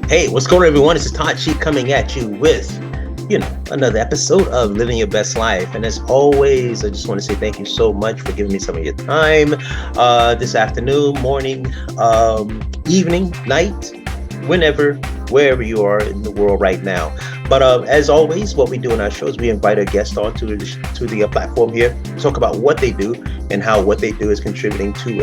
Hey, what's going on, everyone? This is Todd coming at you with, another episode of Living Your Best Life. And as always, I just want to say thank you so much for giving me some of your time this afternoon, morning, evening, night, whenever, wherever you are in the world right now. But as always, what we do in our show is we invite a guest on to the platform here to talk about what they do and how what they do is contributing to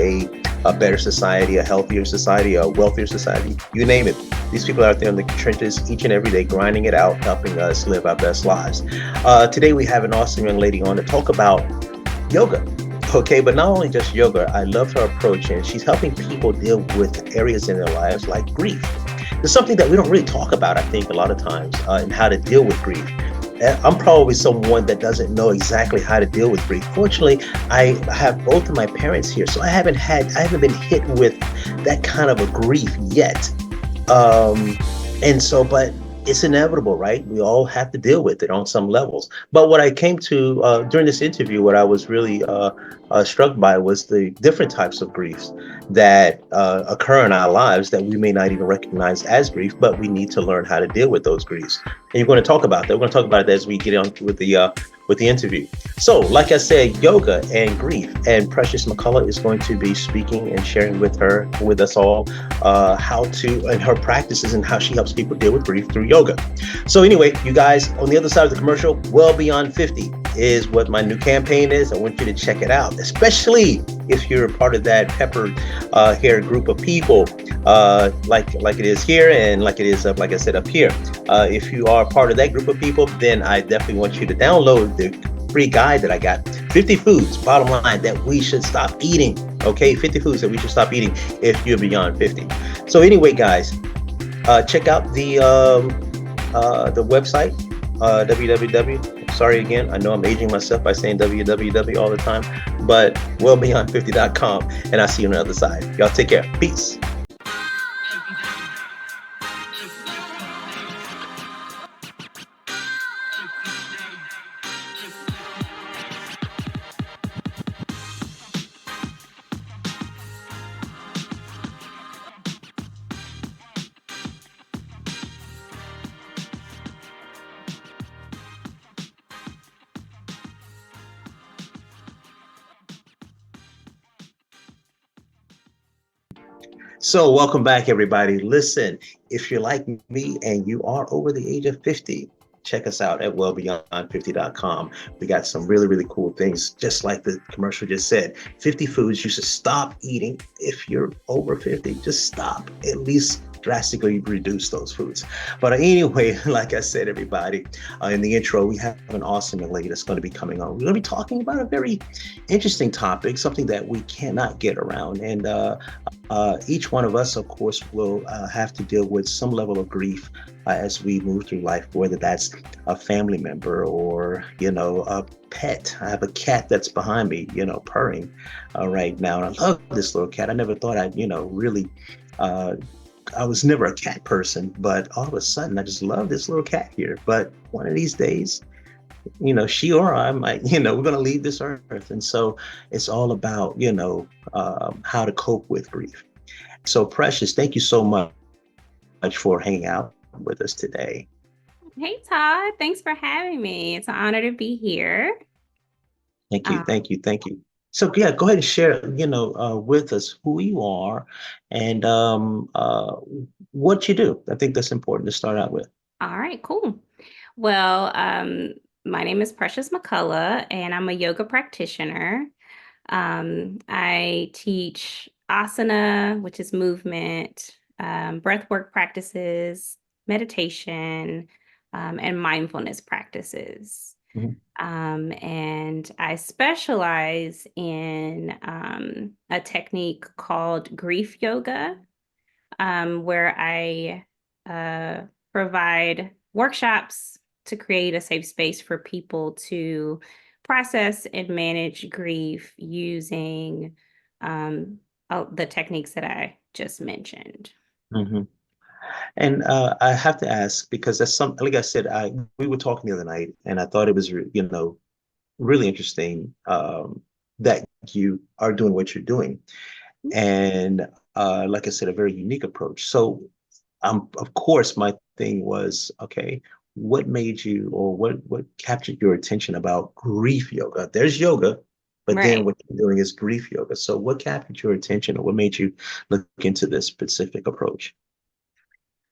a better society, a healthier society, a wealthier society, you name it. These people are out there in the trenches each and every day, grinding it out, helping us live our best lives. Today, we have an awesome young lady on to talk about yoga. Okay, but not only just yoga, I love her approach, and she's helping people deal with areas in their lives like grief. It's something that we don't really talk about, I think, a lot of times, and how to deal with grief. I'm probably someone that doesn't know exactly how to deal with grief. Fortunately, I have both of my parents here, so I haven't been hit with that kind of a grief yet. But it's inevitable, right? We all have to deal with it on some levels. But what I came to during this interview, what I was really struck by was the different types of griefs that occur in our lives that we may not even recognize as grief, but we need to learn how to deal with those griefs. And you're going to talk about that. We're going to talk about it as we get on with the interview. So, like I said, yoga and grief, and Precious McCullough is going to be speaking and sharing with us all, how to and her practices and how she helps people deal with grief through yoga. So, anyway, you guys, on the other side of the commercial, Well Beyond 50 is what my new campaign is. I want you to check it out, especially if you're a part of that peppered hair group of people, like it is here and like it is like I said, up here. If you are part of that group of people, then I definitely want you to download the free guide that I got. 50 foods, bottom line, that we should stop eating. Okay, 50 foods that we should stop eating if you're beyond 50. So anyway, guys, check out the website, www. Sorry again, I know I'm aging myself by saying www all the time, but wellbeyond50.com, and I'll see you on the other side. Y'all take care. Peace. So, welcome back, everybody. Listen, if you're like me and you are over the age of 50, check us out at wellbeyond50.com. We got some really, really cool things, just like the commercial just said. 50 foods you should stop eating if you're over 50. Just stop. At least drastically reduce those foods. But anyway, like I said, everybody, in the intro, we have an awesome young lady that's going to be coming on. We're going to be talking about a very interesting topic, something that we cannot get around. And each one of us, of course, will have to deal with some level of grief as we move through life, whether that's a family member or, a pet. I have a cat that's behind me, purring right now. And I love this little cat. I never thought I'd, really. I was never a cat person, but all of a sudden I just love this little cat here. But one of these days, she or I might, we're going to leave this earth. And so it's all about, how to cope with grief. So, Precious, thank you so much for hanging out with us today. Hey Todd, thanks for having me. It's an honor to be here. Thank you, Um, thank you, thank you. So, yeah, go ahead and share, with us who you are and what you do. I think that's important to start out with. all right, cool. Well, my name is Precious McCullough, and I'm a yoga practitioner. I teach asana, which is movement, breath work practices, meditation, and mindfulness practices. Mhm. And I specialize in a technique called grief yoga, where I uh, provide workshops to create a safe space for people to process and manage grief using the techniques that I just mentioned. Mhm. And I have to ask because that's like I said, we were talking the other night, and I thought it was, really interesting that you are doing what you're doing, and like I said, a very unique approach. So of course, my thing was, okay, what made you, or what captured your attention about grief yoga? There's yoga, but then Right. what you're doing is grief yoga. So what captured your attention, or what made you look into this specific approach?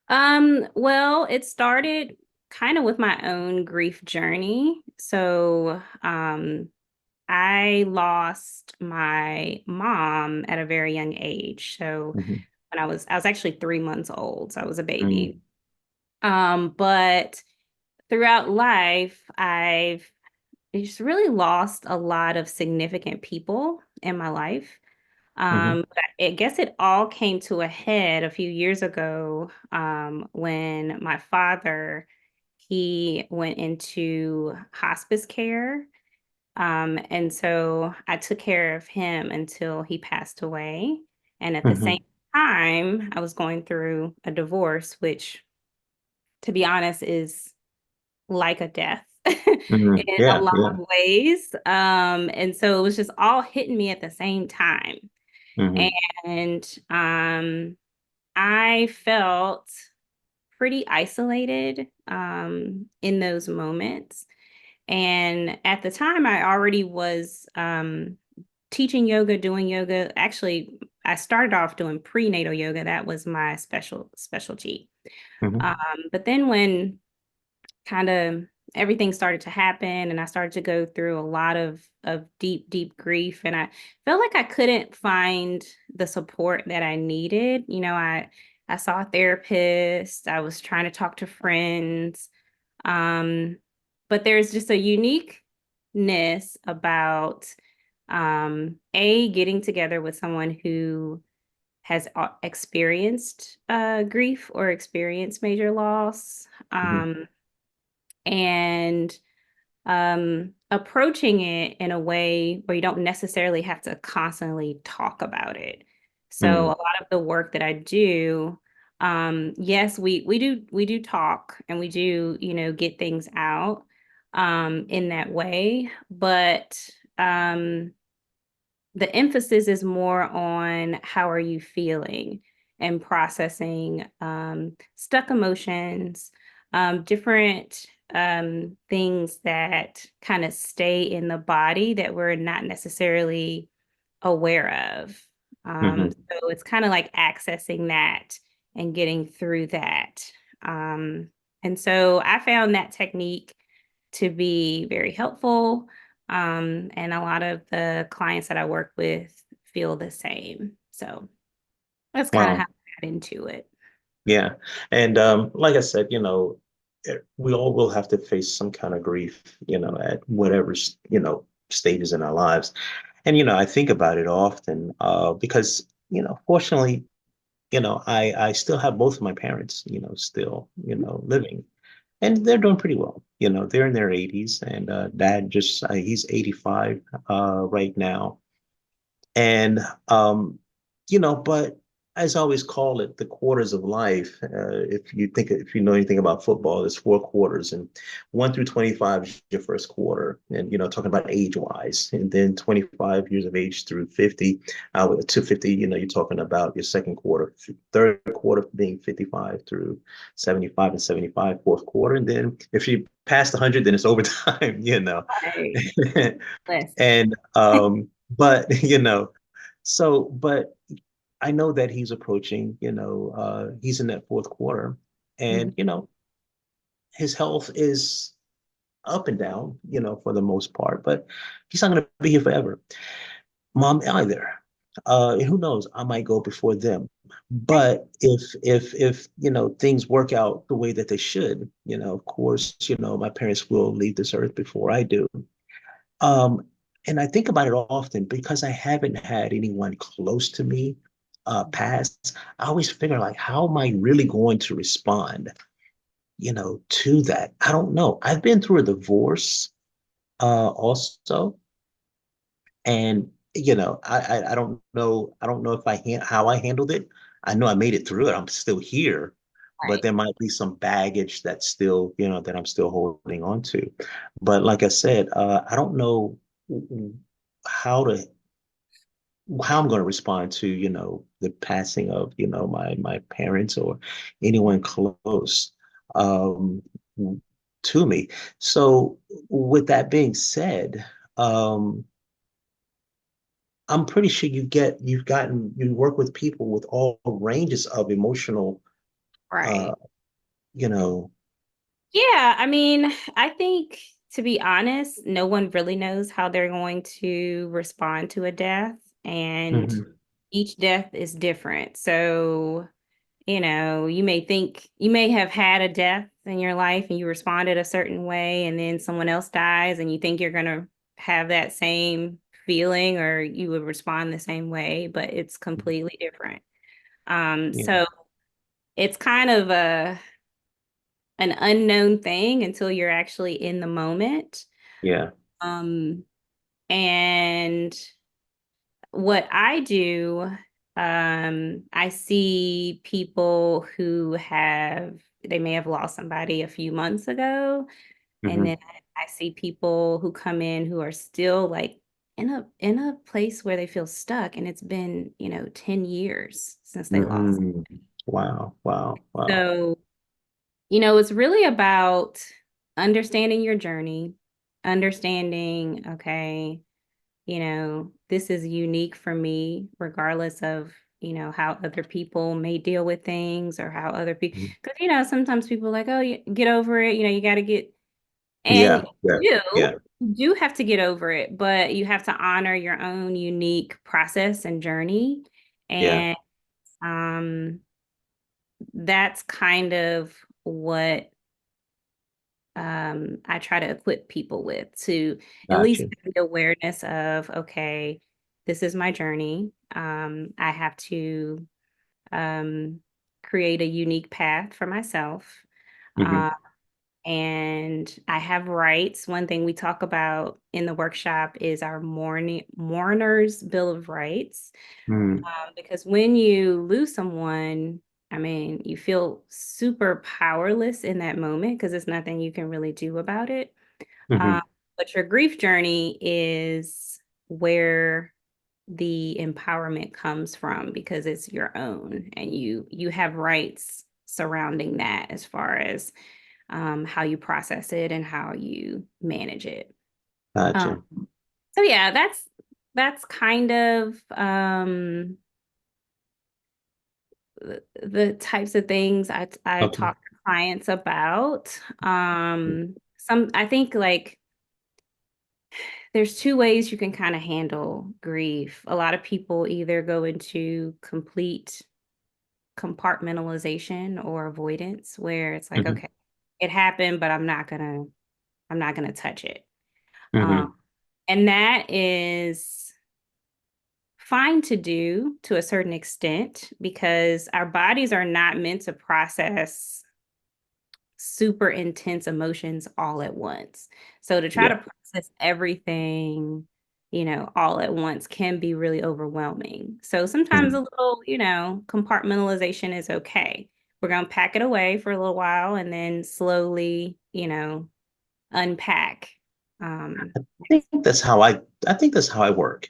Well, it started kind of with my own grief journey. So, I lost my mom at a very young age. So Hmm. when I was actually 3 months old, so I was a baby. Mm, But throughout life, I've just really lost a lot of significant people in my life. hmm. But I guess it all came to a head a few years ago, when my father, he went into hospice care. And so I took care of him until he passed away. And at the same Hmm. time, I was going through a divorce, which, to be honest, is like a death Hmm. in a Yeah, lot yeah. of ways. And so it was just all hitting me at the same time. Hmm. And I felt pretty isolated in those moments. And at the time, I already was teaching yoga, doing yoga. Actually, I started off doing prenatal yoga. That was my specialty. Hmm. Um, but then when kind of everything started to happen and I started to go through a lot of deep grief, and I felt like I couldn't find the support that I needed. I saw a therapist, I was trying to talk to friends. um but there's just a uniqueness about getting together with someone who has experienced grief or experienced major loss, Hmm. and approaching it in a way where you don't necessarily have to constantly talk about it. So a Hmm. lot of the work that I do, yes, we do talk and we do, get things out in that way, but um the emphasis is more on how are you feeling and processing stuck emotions, different things that kind of stay in the body that we're not necessarily aware of. Hmm. So it's kind of like accessing that and getting through that. Um, and so I found that technique to be very helpful. And a lot of the clients that I work with feel the same. So that's kind of how Wow. I got into it. Yeah. And like I said, we all will have to face some kind of grief, at whatever, stages in our lives. And, I think about it often because, fortunately, I still have both of my parents, still, living, and they're doing pretty well. They're in their 80s, and dad just, he's 85 right now. And but as I always call it, the quarters of life. If you know anything about football, there's four quarters, and 1 through 25 is your first quarter, and talking about age wise, and then 25 years of age through 50, to 50, you're talking about your second quarter, third quarter being 55 through 75, and 75 fourth quarter, and then if you pass 100, then it's overtime, Right. List. and but but I know that he's approaching, he's in that fourth quarter, Mhm. and his health is up and down, for the most part, but he's not going to be here forever. Mom either. And who knows, I might go before them. Right. But if things work out the way that they should, of course, my parents will leave this earth before I do. Um, and I think about it often because I haven't had anyone close to me pass. I always figure like, how am I really going to respond, to that? I don't know. I've been through a divorce also, and I don't know if how I handled it. I know I made it through it. I'm still here, but Right. there might be some baggage that's still, that I'm still holding on to. But like I said, I don't know how to how I'm going to respond to, the passing of, my parents or anyone close um, to me. So with that being said, um, I'm pretty sure you work with people with all ranges of emotional, uh, Right. you know, Yeah, I mean, I think to be honest, no one really knows how they're going to respond to a death, and hmm each death is different. So, you may have had a death in your life and you responded a certain way, and then someone else dies and you think you're going to have that same feeling or you would respond the same way, but it's completely different. yeah, So it's kind of an unknown thing until you're actually in the moment. yeah, Um, and what I do, I see people who they may have lost somebody a few months ago, and hmm then I see people who come in who are still like in a place where they feel stuck, and it's been, 10 years since they lost. hmm Wow, wow, wow. So, it's really about understanding your journey, understanding, okay, this is unique for me, regardless of, how other people may deal with things or how other people, Mhm. because, sometimes people are like, oh, you get over it, you got to get, and Yeah, yeah, yeah, you do have to get over it, but you have to honor your own unique process and journey. yeah. And um, that's kind of what I try to equip people with, to at least Gotcha. have the awareness of, okay, this is my journey. I have to um, create a unique path for myself. hmm Uh, and I have rights. One thing we talk about in the workshop is our mourner's bill of rights. hmm Because when you lose someone, I mean, you feel super powerless in that moment because there's nothing you can really do about it. Um, hmm but your grief journey is where the empowerment comes from because it's your own, and you have rights surrounding that as far as how you process it and how you manage it. Um, Gotcha. so yeah, that's kind of the types of things I Okay. talk to clients about. Some I think like there's two ways you can kind of handle grief. A lot of people either go into complete compartmentalization or avoidance, where it's like, hmm okay, it happened, but I'm not gonna touch it. Um, hmm and that is fine to do to a certain extent because our bodies are not meant to process super intense emotions all at once. So to try Yeah. to process everything, all at once can be really overwhelming. So sometimes hmm a little, compartmentalization is okay. We're going to pack it away for a little while and then slowly, unpack. Um, I think that's how I work.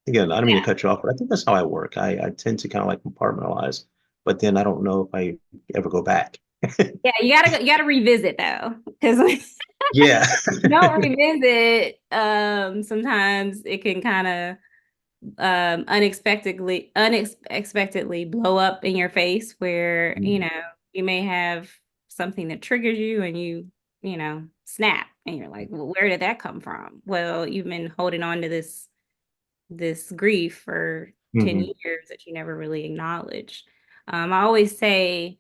Again, I don't mean to yeah, cut you off, but I think that's how I work. I tend to kind of like compartmentalize, but then I don't know if I ever go back. yeah, you gotta revisit though, because Yeah. don't revisit, sometimes it can kind of unexpectedly blow up in your face where, you may have something that triggers you and snap and you're like, well, where did that come from? Well, you've been holding on to this grief for 10 hmm years that you never really acknowledged. I always say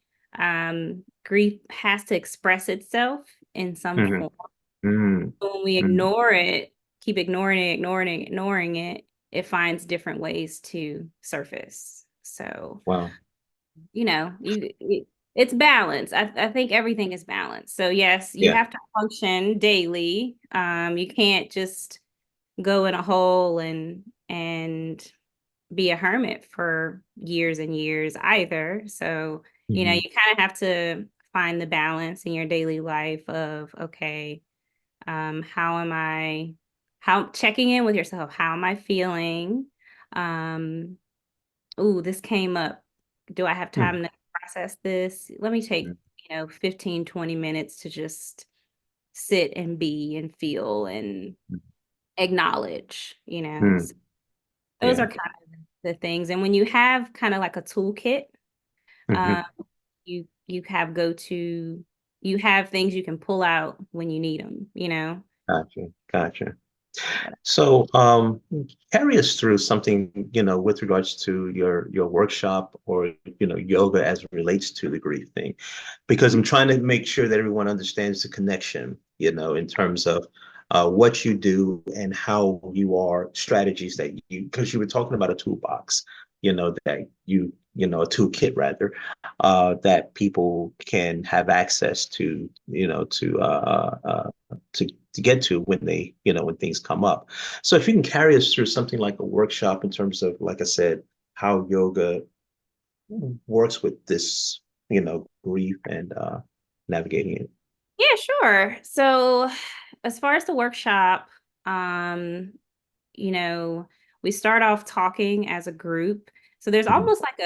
grief has to express itself in some hmm form. hmm When we hmm ignore it, keep ignoring it, it finds different ways to surface. So, Wow. it's balance. I think everything is balance. So yes, you Yeah. have to function daily. You can't just go in a hole and be a hermit for years and years either. So, hmm you kind of have to find the balance in your daily life of, okay, how am I, how checking in with yourself, how am I feeling? Um, ooh, this came up. Do I have Mm, time to process this? Let me take, mm, 15, 20 minutes to just sit and be and feel and acknowledge, mm, So those are yeah. kind of the things. And when you have kind of like a toolkit, Hmm. um, you have you have things you can pull out when you need them. Gotcha. Gotcha. But So, carry us through something, with regards to your workshop or, yoga as it relates to the grief thing, because I'm trying to make sure that everyone understands the connection, in terms of what you do and how you are strategies that because you were talking about a toolbox, that a toolkit rather, that people can have access to, to get to when when things come up. So if you can carry us through something like a workshop in terms of, like I said, how yoga works with this, grief and navigating it. yeah, sure. So as far as the workshop, um, you know, we start off talking as a group. So there's Hmm. almost like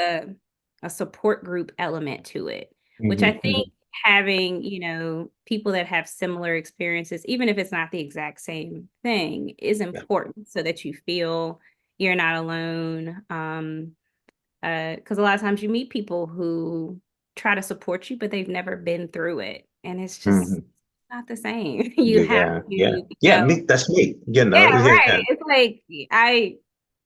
a support group element to it, which I Hmm. think having, people that have similar experiences, even if it's not the exact same thing, is Yeah. important so that you feel you're not alone. Because a lot of times you meet people who try to support you, but they've never been through it. And it's just Hmm. not the same. You have Yeah. to, Yeah. Yeah. Me. That's me. yeah, right. Yeah. It's like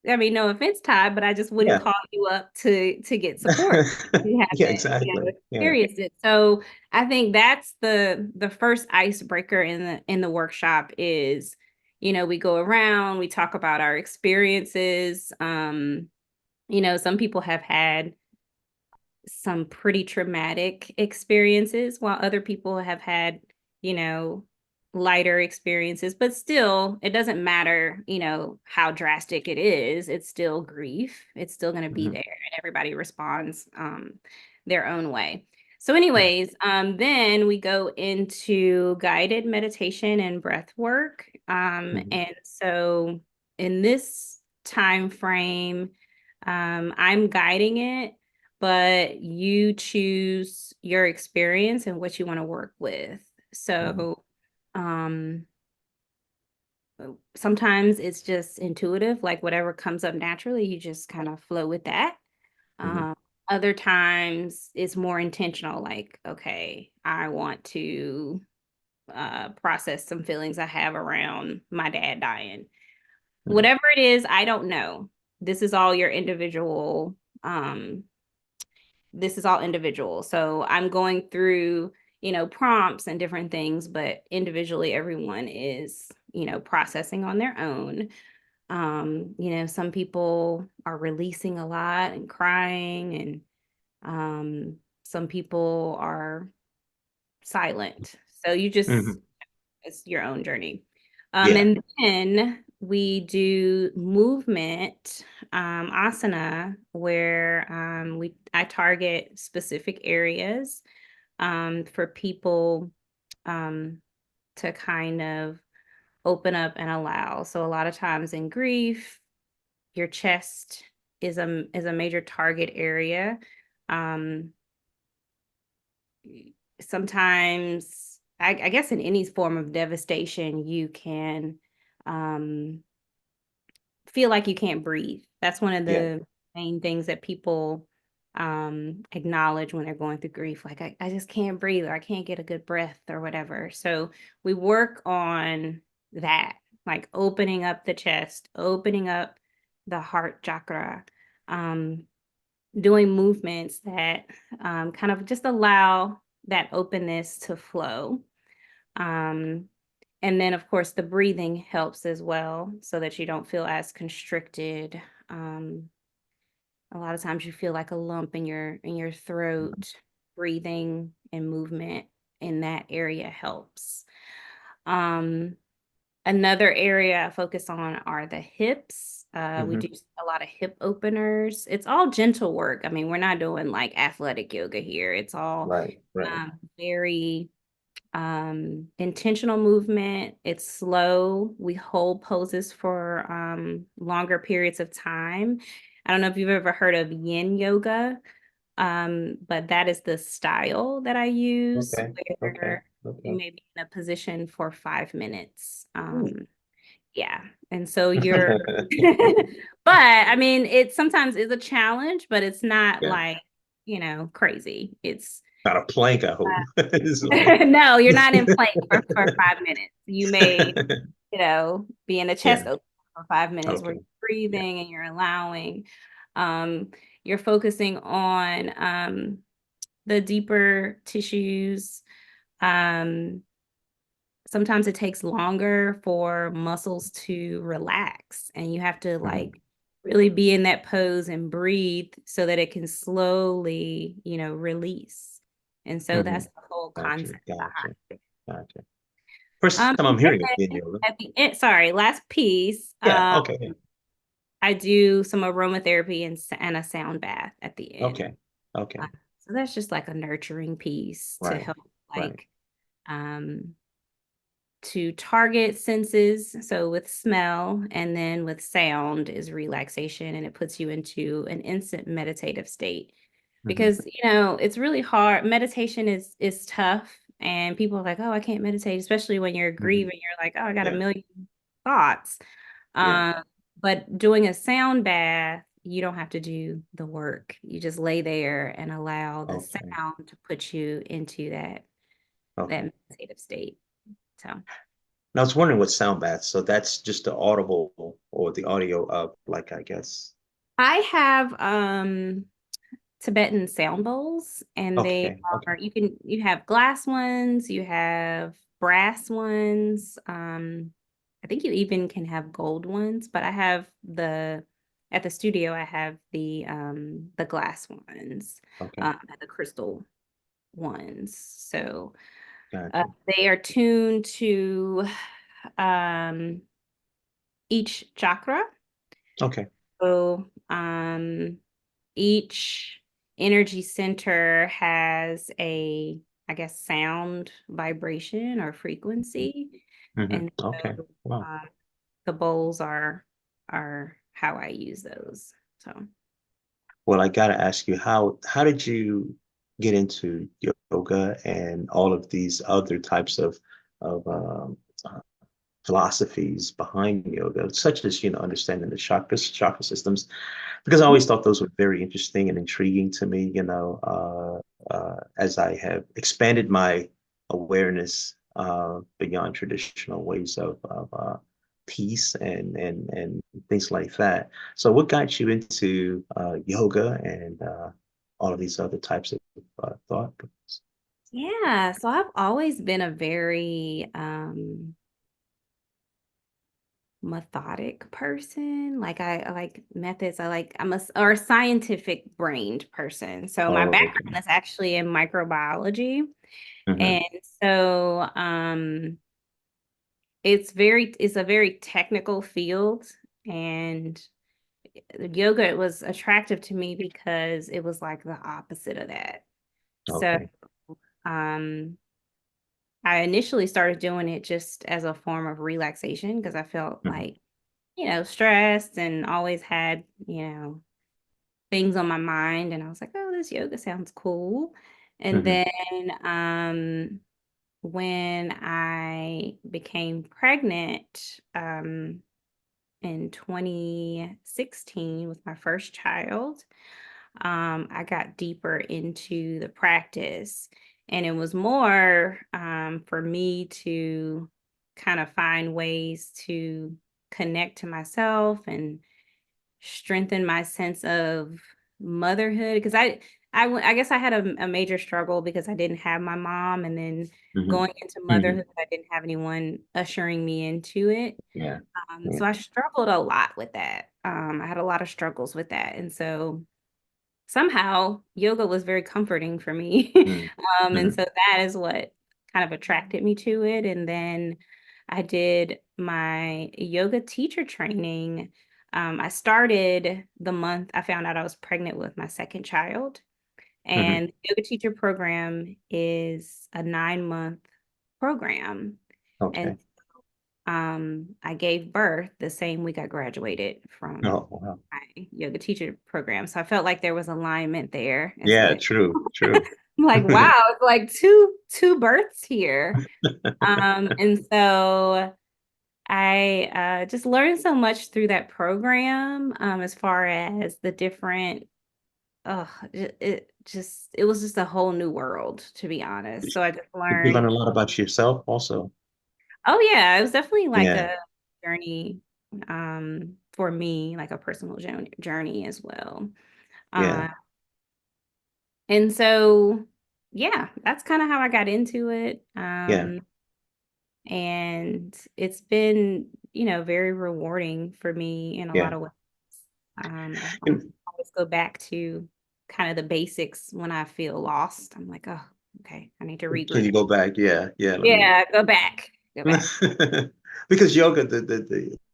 I mean, no offense, Todd, but I just wouldn't Yeah. call you up to get support. You Yeah. haven't, Exactly. Yeah. experienced it. So I think that's the first icebreaker in the workshop is, we go around, we talk about our experiences. Some people have had some pretty traumatic experiences while other people have had, you know, lighter experiences, but still it doesn't matter, how drastic it is. It's still grief. It's still going to be Hmm. there and everybody responds their own way. So anyways, then we go into guided meditation and breath work. Hmm. And so in this time frame, I'm guiding it, but you choose your experience and what you want to work with. Hmm. So, um, sometimes it's just intuitive, like whatever comes up naturally, you just kind of flow with that. Hmm. Um, Other times it's more intentional, like, okay, I want to process some feelings I have around my dad dying. Hmm. Whatever it is, I don't know. This is all your individual um this is all individual. So I'm going through, prompts and different things, but individually, everyone is, processing on their own. Some people are releasing a lot and crying, and some people are silent. So Hmm. it's your own journey. Yeah. And then we do movement, asana, where I target specific areas for people um, to kind of open up and allow. So a lot of times in grief, your chest is a major target area. Um, Sometimes I guess in any form of devastation, you can um, feel like you can't breathe. That's one of Yeah. the main things that people acknowledge when they're going through grief. Like, I just can't breathe, or I can't get a good breath, or whatever. So we work on that, like opening up the chest, opening up the heart chakra, um, doing movements that kind of just allow that openness to flow. Um, and then, of course, the breathing helps as well so that you don't feel as constricted. Um, a lot of times you feel like a lump in your throat. Breathing and movement in that area helps. Um, Another area I focus on are the hips. We Hmm. do a lot of hip openers. It's all gentle work. I mean, we're not doing like athletic yoga here. It's all Right. Right. very intentional movement. It's slow. We hold poses for longer periods of time. I don't know if you've ever heard of yin yoga, but that is the style that I use Okay. Okay. where you Okay. may be in a position for 5 minutes. Ooh. Yeah. And so you're, but I mean, it sometimes is a challenge, but it's not Yeah. like, crazy. It's, Not a plank, I hope. It's like no, you're not in plank for 5 minutes. You may, be in a chest yeah. open for 5 minutes where Okay. you're Yeah. breathing and you're allowing. You're focusing on the deeper tissues. Um, Sometimes it takes longer for muscles to relax, and you have to Mhm. like really be in that pose and breathe so that it can slowly, release. And so that's Mhm. the whole Gotcha. concept Gotcha. behind it. Gotcha. First time And I'm hearing of yin then yoga. at the end, sorry, last piece, Yeah. Okay. Yeah. I do some aromatherapy and a sound bath at the end. Okay. Okay. Uh, so that's just like a nurturing piece to Right. help Right. like um to target senses. So with smell and then with sound is relaxation, and it puts you into an instant meditative state. Hmm. Because, it's really hard. Meditation is tough, and people are like, "Oh, I can't meditate," especially when you're Hmm. grieving. You're like, "Oh, I got a Yeah. million thoughts." Yeah. Um, but doing a sound bath, you don't have to do the work. You just lay there and allow the Okay. sound to put you into that Okay. meditative state. So And I was wondering what sound baths. So that's just the audible or the audio of, like, I guess. I have Tibetan sound bowls, and they Okay. Okay. are you have glass ones, you have brass ones. I think you even can have gold ones, but I have the at the studio I have the glass ones, Okay. and the crystal ones. So Gotcha. they are tuned to um each chakra. Okay. So each energy center has I guess, sound vibration or frequency. Hmm. And Okay. so Wow. um, the bowls are how I use those. So Well, I gotta ask you, how did you get into yoga and all of these other types of uh, philosophies behind yoga, such as, understanding the chakra systems, because I always thought those were very interesting and intriguing to me, as I have expanded my awareness beyond traditional ways of peace and things like that. So, what got you into yoga and all of these other types of thought? yeah, so I've always been a very methodic person. Like I like methods. I'm a scientific brained person. So my Oh, okay. background is actually in microbiology. Hmm. And so it's a very technical field, and yoga was attractive to me because it was like the opposite of that. So Okay. um I initially started doing it just as a form of relaxation because I felt Hmm. like, stressed and always had, things on my mind, and I was like, "Oh, this yoga sounds cool." And Hmm. then when I became pregnant in 2016 with my first child, I got deeper into the practice. And it was more for me to kind of find ways to connect to myself and strengthen my sense of motherhood. Because I guess I had a major struggle because I didn't have my mom. And then Hmm. going into Hmm. motherhood, I didn't have anyone ushering me into it. Yeah. Yeah. So I struggled a lot with that. I had a lot of struggles with that. And so somehow yoga was very comforting for me. And Mm-hmm. so that is what kind of attracted me to it. And then I did my yoga teacher training. I started the month I found out I was pregnant with my second child. Hmm. And the yoga teacher program is a 9 month program. And Okay. I gave birth the same week I graduated from Oh, wow. my yoga teacher program. So I felt like there was alignment there. It's Yeah, like true, true. I'm like, wow, it's like two births here. And so I just learned so much through that program, as far as the different, it was just a whole new world, to be honest. So I just Did you learn learned, a lot about yourself also? oh yeah, it was definitely like Yeah, a journey, for me, like a personal journey as well. yeah, Uh, and so yeah, that's kind of how I got into it. yeah, And it's been, very rewarding for me in a lot yeah. of ways. I And always go back to kind of the basics when I feel lost. I'm like, oh, okay, I need to can regroup. you go back? Yeah, yeah. Let me. Yeah, go back. Because yoga,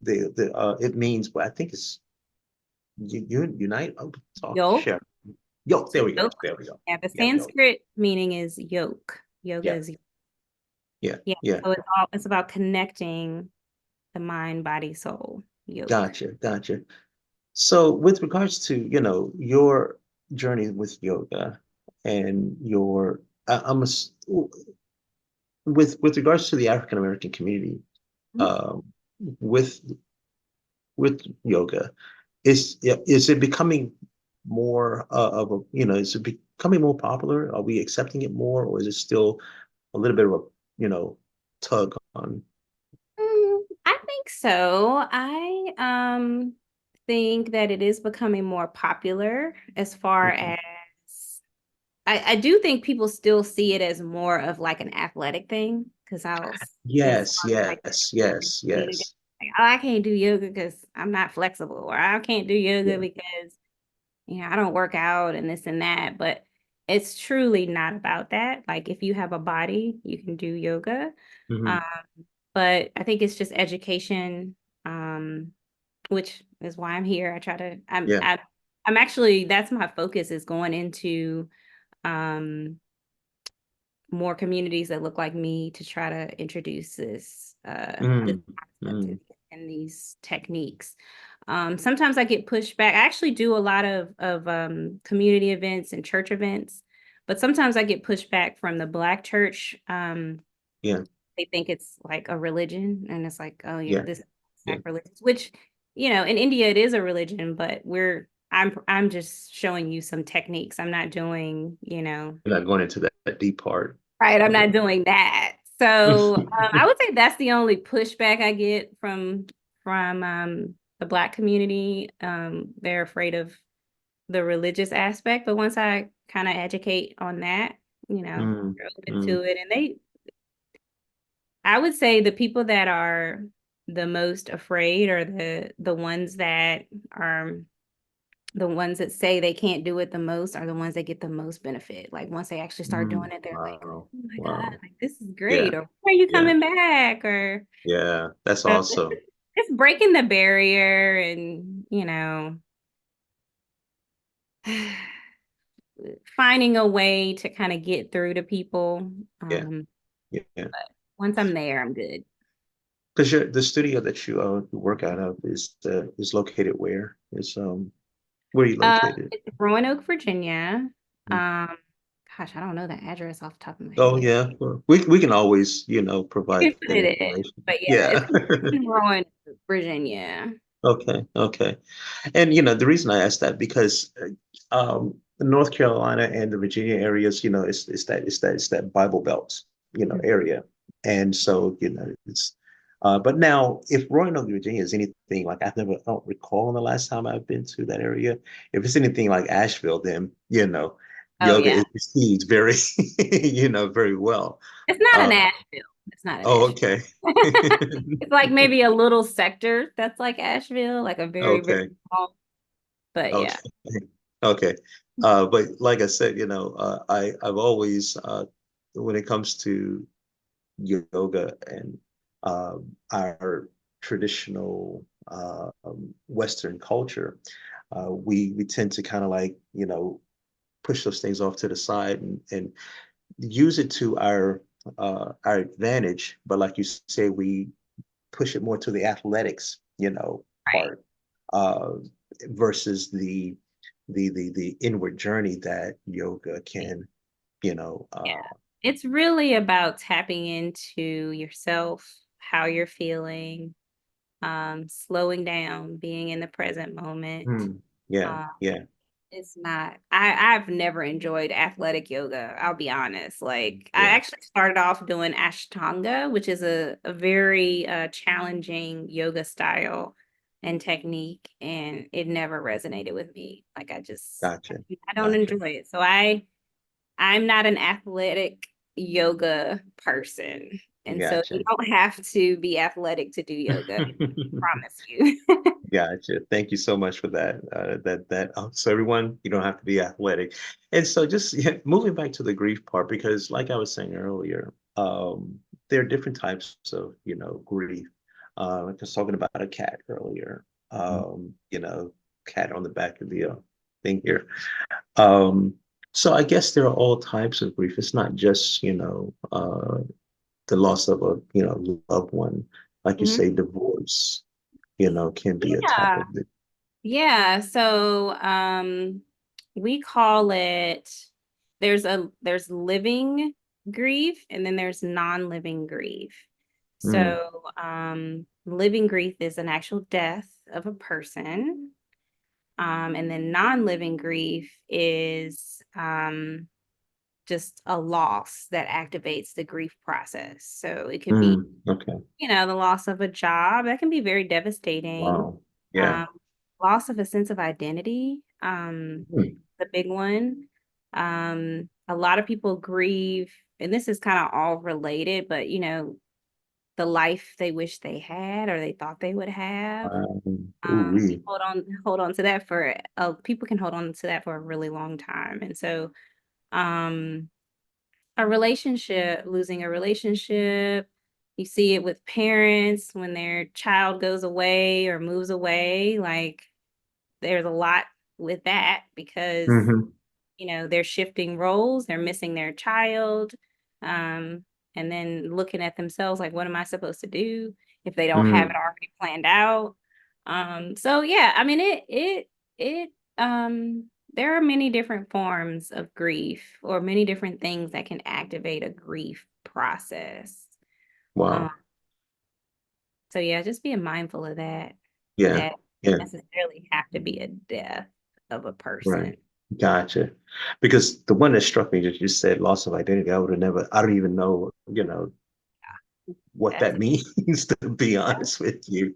it means, but I think it's unite. Oh, talk, Yoke. share. Yo, there we go. Yoke. There we go. Yeah, the Yeah, yo. Sanskrit meaning is yoke. Yoga Yeah, is, yeah, yeah. yeah. So it's about connecting the mind, body, soul. Yoke. Gotcha, gotcha. So, with regards to, your journey with yoga and your, with regards to the African American community, Mhm. um, with yoga, is it becoming more of a, is it becoming more popular? Are we accepting it more, or is it still a little bit of a, tug on? I think so. I think that it is becoming more popular as far Okay. as I do think people still see it as more of like an athletic thing because there's Yes, like yes, yes, community yes. like, oh, I can't do yoga because I'm not flexible, or I can't do yoga Yeah. because I don't work out and this and that. But it's truly not about that. Like if you have a body, you can do yoga. Um, Hmm. but I think it's just education, um, which is why I'm here. I try to, Yeah. I'm actually, that's my focus, is going into um, more communities that look like me to try to introduce this Mm, concept mm, and these techniques. Sometimes I get pushed back. I actually do a lot of community events and church events, but sometimes I get pushed back from the Black church. yeah, They think it's like a religion, and it's like, oh, yeah, this is yeah. sacrilegious, which, in India it is a religion, but I'm just showing you some techniques. I'm not doing, You're not going into that deep part right, I'm of it. not doing that. So I would say that's the only pushback I get from the Black community. They're afraid of the religious aspect, but once I kind of educate on that, Mm, they're open mm, to it. And I would say the people that are the most afraid are the ones that say they can't do it the most are the ones that get the most benefit. Like once they actually start doing it, they're like, wow, oh my God, wow. like this is Yeah, great. Or when are you yeah, coming back? Or yeah. That's so awesome. it's breaking the barrier and, finding a way to kind of get through to people. Yeah, Um, yeah. but once I'm there, I'm good. Because the studio that you work out of is located where are you located? It's Roanoke, Virginia. Um, Gosh, I don't know the address off the top of my Oh head. yeah, well, we can always, You provide can put that it in, information. but yeah, Yeah. it's in Roanoke, Virginia. Okay, okay. And the reason I asked that because the North Carolina and the Virginia areas, it's that Bible Belt, Mhm. area. And so, it's but now if Roanoke, Virginia is anything like I don't recall the last time I've been to that area. If it's anything like Asheville, then Oh yoga yeah, is received very, very well. it's not an Uh, Asheville. It's not an oh, Asheville. okay. It's like maybe a little sector that's like Asheville, like a very, very Okay. small. But Okay. yeah. Okay. But like I said, I've always when it comes to yoga and our traditional Western culture, we tend to kind of like, push those things off to the side and use it to our our advantage, but like you say, we push it more to the athletics, Right. part, uh, versus the inward journey that yoga can, you know, Yeah. uh, It's really about tapping into yourself, how you're feeling, slowing down, being in the present moment. yeah, Um, yeah, it's not I've never enjoyed athletic yoga, I'll be honest. Like, I yeah, actually started off doing Ashtanga, which is a very, challenging yoga style and technique, and it never resonated with me. Like, gotcha, I don't gotcha, enjoy it. So I'm not an athletic yoga person, and so you gotcha. don't have to be athletic to do yoga, promise you. Gotcha. Thank you so much for that. So everyone, you don't have to be athletic. And so just yeah, moving back to the grief part, because like I was saying earlier, there are different types of, grief. I was talking about a cat earlier. Cat on the back of the thing here. Um, so I guess there are all types of grief. It's not just, the loss of a, loved one. Like you Mhm. say, divorce, can be a type Yeah. of it. Yeah, so, we call it there's living grief and then there's non-living grief. Mm, So, living grief is an actual death of a person, and then non-living grief is, just a loss that activates the grief process. So it could be, okay. the loss of a job, that can be very devastating. Wow. Yeah. Um, Loss of a sense of identity, Mm, the big one. A lot of people grieve, and this is kind of all related, but the life they wish they had or they thought they would have. ooh, We hold on to that for people can hold on to that for a really long time. And so um losing a relationship, you see it with parents when their child goes away or moves away, like there's a lot with that because hmm they're shifting roles, they're missing their child, um, and then looking at themselves like, what am I supposed to do if they don't have it mm, already planned out? So yeah, I mean it there are many different forms of grief or many different things that can activate a grief process. Um, wow. so yeah, just being mindful of that. Yeah. That Yeah. necessarily have to be a death of a Right. person. Gotcha. Because the one that struck me that you said loss of identity, I don't even know, what That's that means, to be honest with you,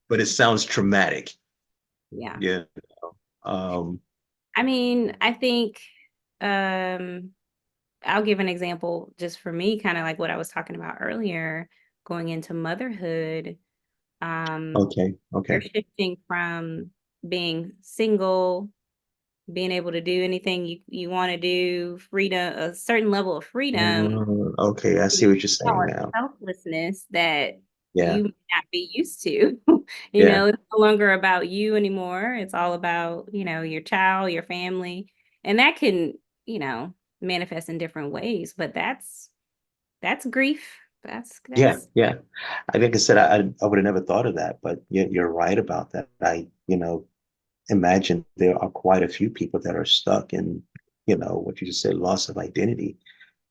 but it sounds traumatic. yeah. Yeah. Um, I mean, I think um I'll give an example just for me, kind of like what I was talking about earlier, going into motherhood. okay. You're Okay. shifting from being single, being able to do anything you want to do, freedom, a certain level of freedom, Okay. I see to what you're saying a now. selflessness that Yeah. you may not be used to. Yeah. It's no longer about you anymore. It's all about, your child, your family. And that can, you know, manifest in different ways, but that's grief. Yeah. That's Yeah. Like I said, I would have never thought of that, but you're right about that. Imagine there are quite a few people that are stuck in, what you just said, loss of identity,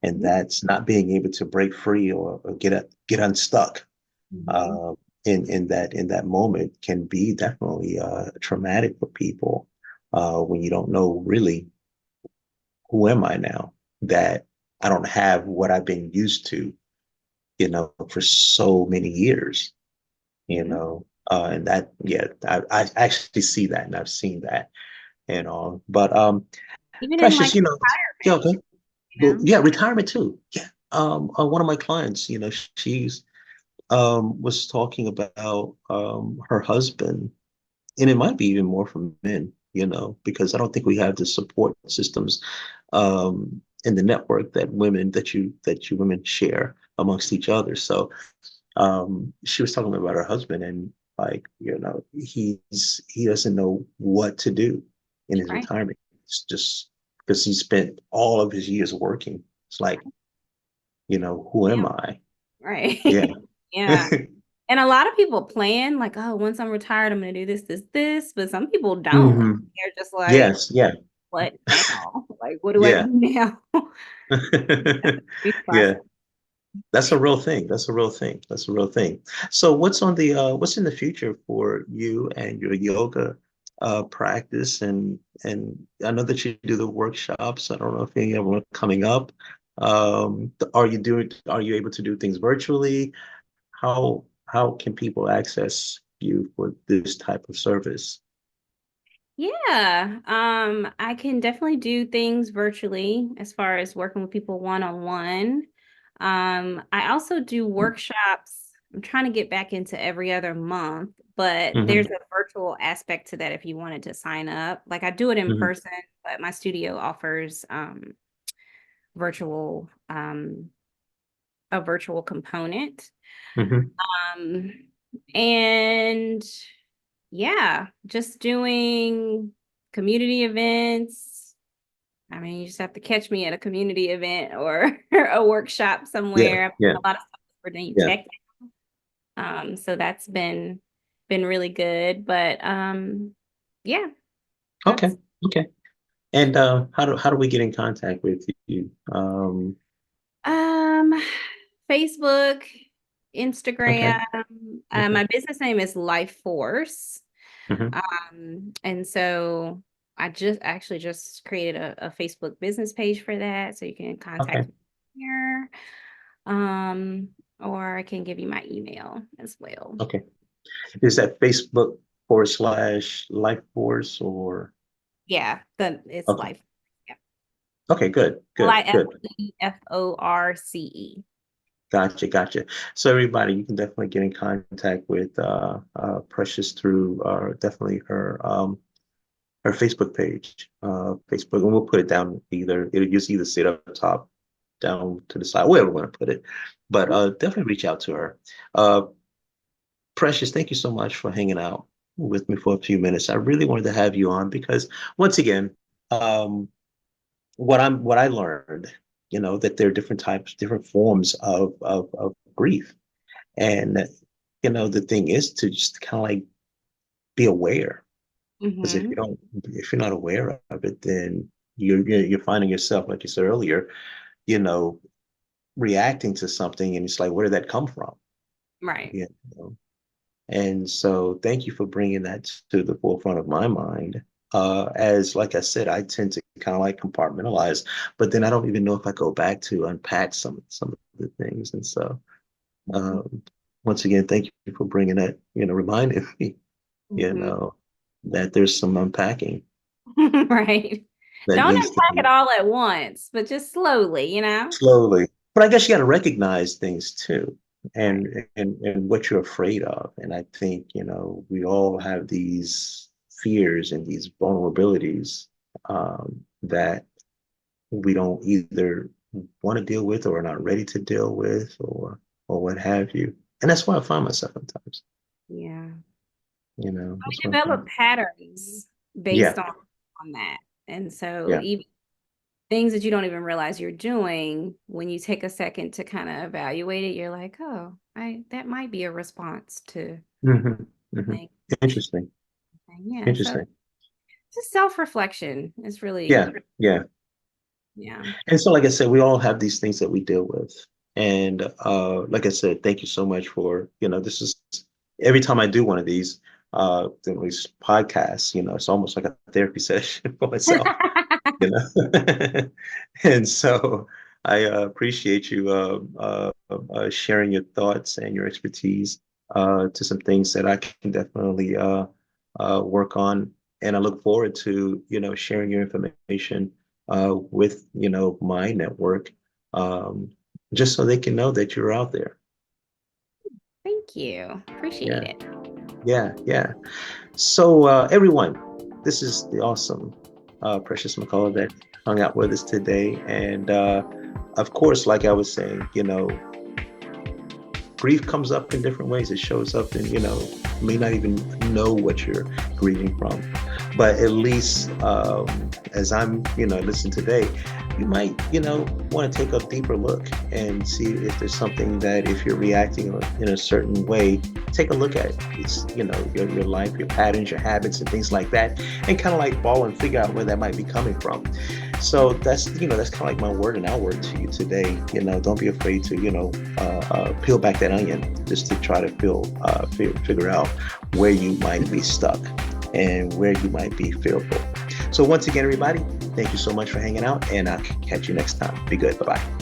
and Mhm, that's not being able to break free or get unstuck. mhm, Uh, in that moment can be definitely traumatic for people, when you don't know really who am I now, that I don't have what I've been used to, for so many years, mhm. and that, yeah, I actually see that, and I've seen that and all. But Even in like Precious, yeah, retirement, okay. you Well, know? yeah, retirement too. Yeah. One of my clients, she's was talking about her husband, and it might be even more for men, because I don't think we have the support systems in the network that you women share amongst each other. So she was talking about her husband, and like, he doesn't know what to do in his Right. retirement. It's just because he spent all of his years working. It's like, who am I? Right. Yeah. Yeah. And a lot of people plan like, oh, once I'm retired, I'm going to do this, this, this. But some people don't. Hmm. They're just like, Yes. Yeah. what now? Like, what do I Yeah. do now? Be Yeah. process. That's a real thing. That's a real thing. That's a real thing. So what's in the future for you and your yoga practice? And I know that you do the workshops. I don't know if any of them are coming up. Are you able to do things virtually? How can people access you for this type of service? Yeah, I can definitely do things virtually as far as working with people one-on-one. I also do workshops. I'm trying to get back into every other month, but there's Hmm. a virtual aspect to that if you wanted to sign up. Like I do it in Hmm. person, but my studio offers virtual a virtual component. Hmm. Um, and yeah, just doing community events. I mean, you just have to catch me at a community event or a workshop Yeah, somewhere. yeah, A lot of stuff for Name yeah. Check. So that's been really good. But yeah, Okay, that's okay. And how do we get in contact with you? um Facebook, Okay. Instagram. Okay. My business name is Life Force. Hmm. And so I just actually just created a Facebook business page for that. So you can Okay. contact me here. Um, or I can give you my email as well. Okay. Is that Facebook/Life Force or Yeah, it's okay. life. Yeah. Okay, good, good, good. Life Force. Gotcha, gotcha. So everybody, you can definitely get in contact with Precious through definitely her Facebook page. Facebook, and we'll put it down it'll just either sit up top, down to the side, wherever we want to put it. But definitely reach out to her. Uh Precious, thank you so much for hanging out with me for a few minutes. I really wanted to have you on because once again, um, what I learned, that there are different types, different forms of grief. And the thing is to just kind of like be aware. Because Mm-hmm. if you're not aware of it, then you're finding yourself, like you said earlier, you know, reacting to something, and it's like, where did that come from? Right. You know? And so thank you for bringing that to the forefront of my mind. As like I said, I tend to kind of like compartmentalize, but then I don't even know if I go back to unpack some of the things. And so um, once again, thank you for bringing that, reminding me, you Mm-hmm. know, that there's some unpacking Right. that Don't needs to unpack it be all at once, but just slowly. slowly. But I guess you got to recognize things too, Right. and what you're afraid of. And I think, we all have these fears and these vulnerabilities that we don't either want to deal with or are not ready to deal with or what have you. And that's where I find myself sometimes. Yeah. That's We where I find. develop patterns Yeah, based on that. And so yeah. even things that you don't even realize you're doing, when you take a second to kind of evaluate it, you're like, oh, I that might be a response to Hmm. Hmm. thing. Interesting. Yeah. So Interesting. just self-reflection is really, Yeah, yeah. yeah. And so, like I said, we all have these things that we deal with. And like I said, thank you so much for, this is every time I do one of these podcasts, it's almost like a therapy session for myself, you know. And so I appreciate you sharing your thoughts and your expertise to some things that I can definitely work on. And I look forward to, sharing your information with, my network, um, just so they can know that you're out there. Thank you. Appreciate Yeah, it. yeah, yeah. So, everyone, this is the awesome Precious McCullough that hung out with us today. And of course, like I was saying, grief comes up in different ways. It shows up in, you may not even know what you're grieving from. But at least as I'm, listening today, you might, want to take a deeper look and see if there's something that if you're reacting in a certain way, take a look at it. It's, your life, your patterns, your habits, and things like that, and kind of like ball and figure out where that might be coming from. So that's kind of like my word and our word to you today. Don't be afraid to, peel back that onion just to try to figure out where you might be stuck and where you might be fearful. So once again, everybody, thank you so much for hanging out, and I'll catch you next time. Be good. Bye-bye.